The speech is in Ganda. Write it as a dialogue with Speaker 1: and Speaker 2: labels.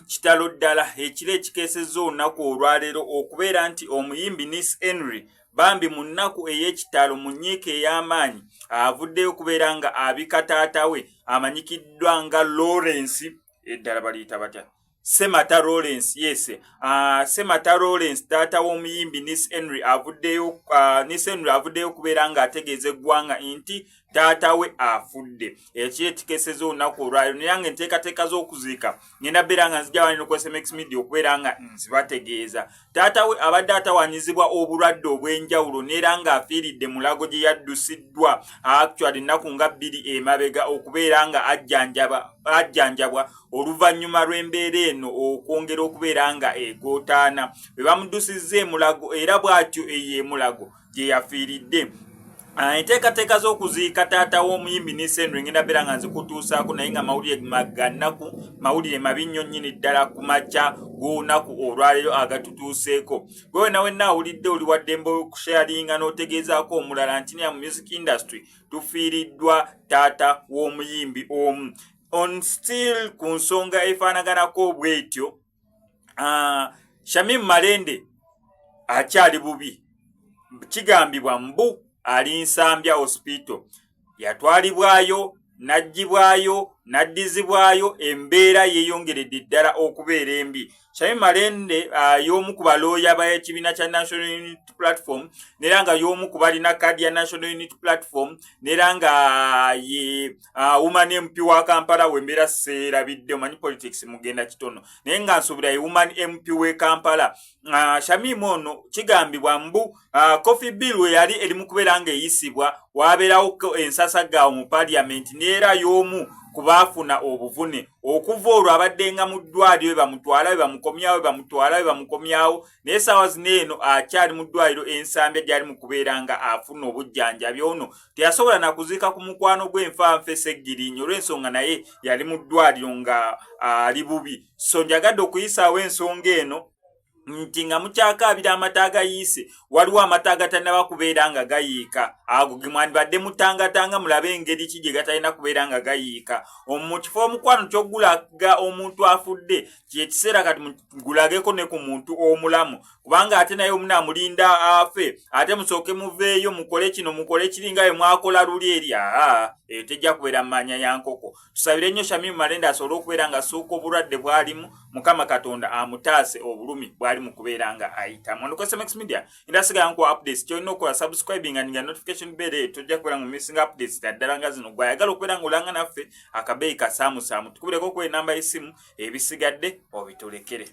Speaker 1: kitalo ddala ekiro ekikeesezza olunaku olwaleero okubeera nti omuyimbi Nice Henry bambi mu nnaku ey'ekitalo mu nnyiike ey'amaanyi avuddeyo okubeera nga abika taata we amanyikiddwa nga Lawrence eddala baliyita batya Semata Lawrence, yes. Semata Lawrence taata w'omuyimbi Nice Henry avuddeyo kubeera nga ategeeza eggwanga nti taata we afudde. Ekiro ekikeesezza olunaku olwaleero naye nga enteekateeka z'okuziika ngenda beera nga nzija wano ku SMX Media okubeera nga nzibategeeza. Taata we abadde atawaanyizibwa obulwadde obw'enjawulo neera nga afiiridde mu Mulago gye yaddusiddwa actually ennaku nga 2 emabega okubeera nga ajjanjabwa oluvannyuma lw'embeera eno okwongera okubeera nga egootaana. Bwe bamuddusizza e Mulago era bw'atyo eyo e Mulago gye yafiiridde. Enteekateeka z'okuziika taata w'omuyimbi Nice Henry ngenda beera nga nzikutuusaako naye nga mawulire maganaku mawulire mabi nnyo nnyini ddala ku makya g'olunaku olwaleero agatutuuseeko. Gwe wena wenna awulidde oli wa ddembe okusharinga n'otegeezaako omulala nti ne mu music industry tufiiriddwa taata w'omuyimbi omu. On still ku nsonga efaanaganako bw'etyo, Shamim Malende akyali bubi. Kigambibwa mbu ali Nsambya hospital. Yatwalibwayo, n'aggyibwayo, n'addizibwayo, embeera yeeyongeredde ddala okubeera embi. Shamim Malende y'omu ku balooya b'ekibiina kya National Unity Platform neera nga y'omu ku balina kkaadi ya National Unity Platform neera nga ye woman MP wa Kampala w'embeera seerabidde omanyi politics mugenda kitono naye nga nsuubira ye woman MP w'e Kampala. Shamim ono kigambibwa mbu Coffee Bill we yali erimu kubeera nga eyisibwa waabeerawo ensasagaawo mu Parliament neera y'omu kubaafuna obuvune okuva olwo abadde nga mu ddwaliro bamutwala bamukomyawo naye essaawa zino eno akyali mu ddwaliro Ensambya gy'ali mu kubeera nga afuna obujjanjabi. Ono teyasobola na kuziika ku mukwano gw'enfanfe Sseggirinnyo olw'ensonga naye yali mu ddwaliro nga ali bubi. So njagadde okuyisaawo ensonga eno nti nga mukyakaabira amata agayiise waliwo amata agatannaba kubeera nga gayiika ago gemwandibadde mutangatanga mulabe engeri ki gye gatalina kubeera nga gayiika. Mu kifo omukwano ky'ogulaga omuntu afudde kyekiseera kati gulageko ne ku muntu omulamu kubanga ate naye omunaamulinda afe ate musooke muveeyo mukole kino mukole kiringa bwe mwakola luli eri tejja kubeera mmanya ya nkoko. Tusabire nnyo Shamim Malende asobole okubeera nga assuuka obulwadde bw'alimu Mukama Katonda amutaase obulumi bw'ali mu kubeera nga ayitamu. Ono ku SMX Media ndasigala nku updates kyolina okukola subscribing nga notification bell tojja kubeera nga missing updates ddala nga zino gwayagala okubeera nga olanga naffe akabeeyi kasaamusaamu tukubireko ku enamba y'essimu ebisigadde obitulekere.